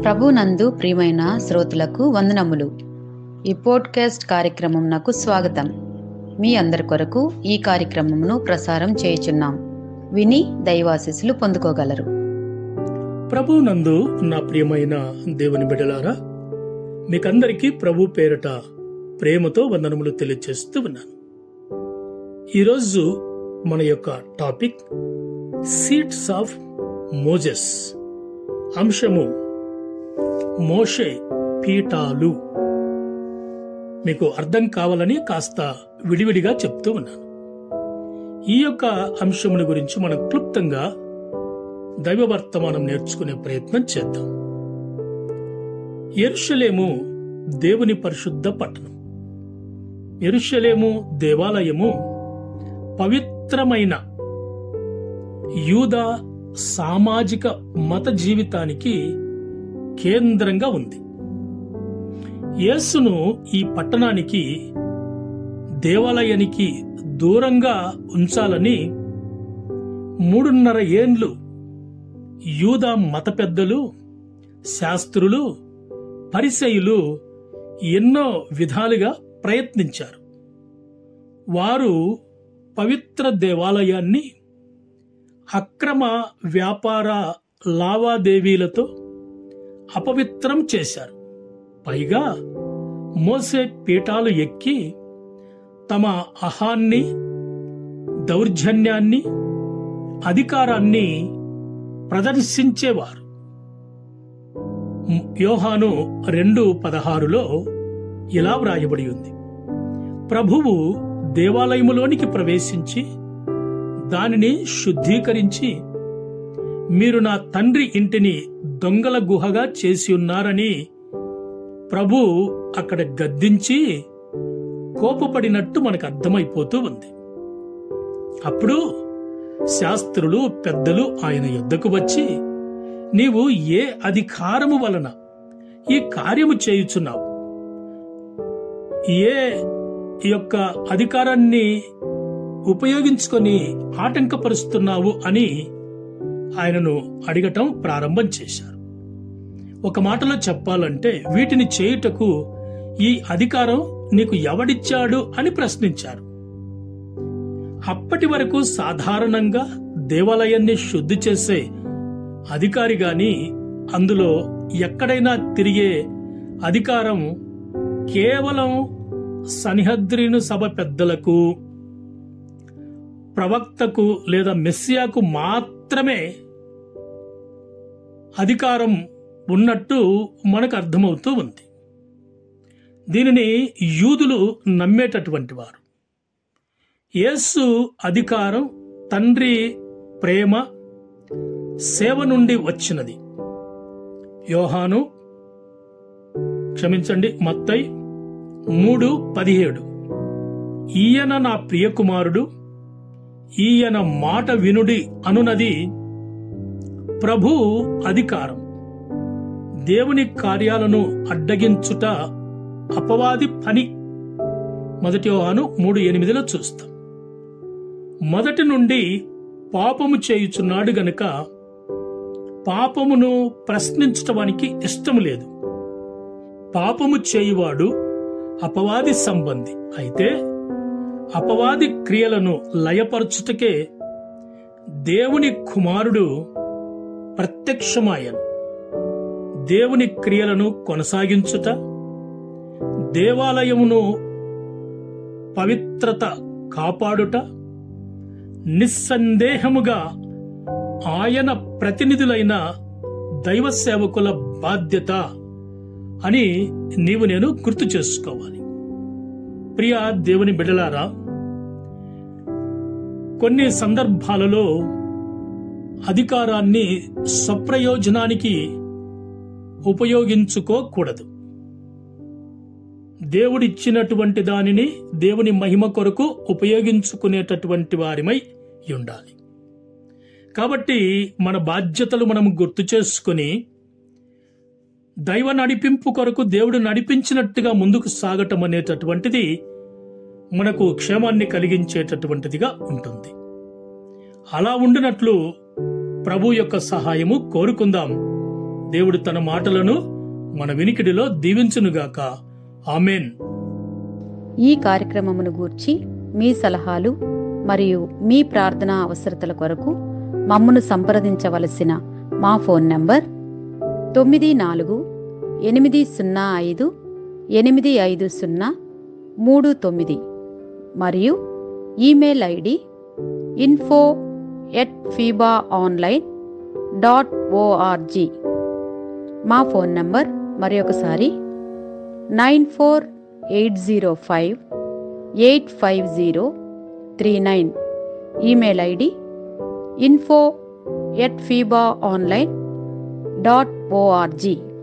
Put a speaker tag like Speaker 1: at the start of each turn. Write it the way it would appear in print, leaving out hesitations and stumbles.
Speaker 1: ప్రభునందు ప్రియమైన శ్రోతలకు వందనములు. ఈ పోడ్కాస్ట్ కార్యక్రమంనకు స్వాగతం. మీ అందరి కొరకు ఈ కార్యక్రమమును ప్రసారం చేయుచున్నాం. విని దైవాశీస్సులు పొందుకోగలరు.
Speaker 2: ప్రభునందు నా ప్రియమైన దేవుని బిడ్డలారా, మీకందరికీ ప్రభు పేరట ప్రేమతో వందనములు తెలియజేస్తూ ఉన్నాను. ఈరోజు మన యొక్క టాపిక్ సీడ్స్ ఆఫ్ మోజెస్. అంశము మోషే పీఠాలు. మీకు అర్థం కావాలని కాస్త విడివిడిగా చెప్తూ ఉన్నాను. ఈ యొక్క అంశముని గురించి మనం క్లుప్తంగా దైవ వర్తమానం నేర్చుకునే ప్రయత్నం చేద్దాం. యెరూషలేము దేవుని పరిశుద్ధ పట్టణం. యెరూషలేము దేవాలయము పవిత్రమైన యూదా సామాజిక మత జీవితానికి కేంద్రంగా ఉంది. యేసును ఈ పట్టణానికి, దేవాలయానికి దూరంగా ఉంచాలని 3.5 ఏండ్లు యూదా మత పెద్దలు, శాస్త్రులు, పరిసయ్యులు ఎన్నో విధాలుగా ప్రయత్నించారు. వారు పవిత్ర దేవాలయాన్ని అక్రమ వ్యాపార లావాదేవీలతో అపవిత్రం చేశారు. పైగా మోసే పీఠాలు ఎక్కి తమ అహాన్ని, దౌర్జన్యాన్ని, అధికారాన్ని ప్రదర్శించేవారు. యోహాను 2:16లో ఇలా వ్రాయబడి ఉంది: ప్రభువు దేవాలయములోనికి ప్రవేశించి దానిని శుద్ధీకరించి, మీరు నా తండ్రి ఇంటిని దొంగల గుహగా చేసి ఉన్నారని ప్రభు అక్కడ గద్దించి కోపపడినట్టు మనకు అర్థమైపోతూ ఉంది. అప్పుడు శాస్త్రులు, పెద్దలు ఆయన యొద్దకు వచ్చి, నీవు ఏ అధికారము వలన ఈ కార్యము చేయుచున్నావు? ఏ యొక్క అధికారాన్ని ఉపయోగించుకొని ఆటంకపరుస్తున్నావు అని ఆయనను అడగటం ప్రారంభం చేశారు. ఒక మాటలో చెప్పాలంటే, వీటిని చేయుటకు ఈ అధికారం నీకు ఎవడిచ్చాడు అని ప్రశ్నించారు. అప్పటి వరకు సాధారణంగా దేవాలయాన్ని శుద్ధి చేసే అధికారి గాని, అందులో ఎక్కడైనా తిరిగే అధికారం కేవలం సన్హెద్రిను సభ పెద్దలకు, ప్రవక్తకు లేదా మెస్సియాకు మాత్రమే అధికారం ఉన్నట్టు మనకు అర్థమవుతూ ఉంది. దీనిని యూదులు నమ్మేటటువంటి వారు. యేసు అధికారం తండ్రి ప్రేమ, సేవ నుండి వచ్చినది. మత్తయి 3:17 ఈయన నా ప్రియకుమారుడు, ఈయన మాట వినుడి అనునది ప్రభు అధికారం. దేవుని కార్యాలను అడ్డగించుట అపవాది పని. 1 యోహాను 3:8లో చూస్తాం. మొదటి నుండి పాపము చేయుచున్నాడు గనుక పాపమును ప్రశ్నించటానికి ఇష్టము లేదు. పాపము చేయువాడు అపవాది సంబంధి. అయితే అపవాది క్రియలను లయపరచుటకే దేవుని కుమారుడు ప్రత్యక్షమాయను. దేవుని క్రియలను కొనసాగించుట, దేవాలయమును పవిత్రత కాపాడుట నిస్సందేహముగా ఆయన ప్రతినిధులైన దైవ సేవకుల బాధ్యత అని నీవు నేను గుర్తు చేసుకోవాలి. ప్రియ దేవుని బిడ్డలారా, కొన్ని సందర్భాలలో అధికారాన్ని స్వప్రయోజనానికి ఉపయోగించుకోకూడదు. దేవుడిచ్చినటువంటి దానిని దేవుని మహిమ కొరకు ఉపయోగించుకునేటటువంటి వారిమై ఉండాలి. కాబట్టి మన బాధ్యతలు మనం గుర్తు చేసుకుని దైవ నడిపింపు కొరకు దేవుడు నడిపించినట్టుగా ముందుకు సాగటం అనేటటువంటిది మనకు క్షేమాన్ని కలిగించేటటువంటిదిగా ఉంటుంది. అలా ఉండినట్లు ప్రభు యొక్క సహాయము కోరుకుందాం. దేవుడు తన మాటలను మన వినికిడిలో దీవించునుగాక. ఆమేన్.
Speaker 1: ఈ కార్యక్రమమును గూర్చి మీ సలహాలు మరియు మీ ప్రార్థనా అవసరతల కొరకు మమ్మను సంప్రదించవలసిన మా ఫోన్ నంబర్ 9480585039 మరియు ఈమెయిల్ ఐడి info@fibaonline.org. మా ఫోన్ నంబర్ మరొకసారి 9480585039. Email ID info@fibaonline.org.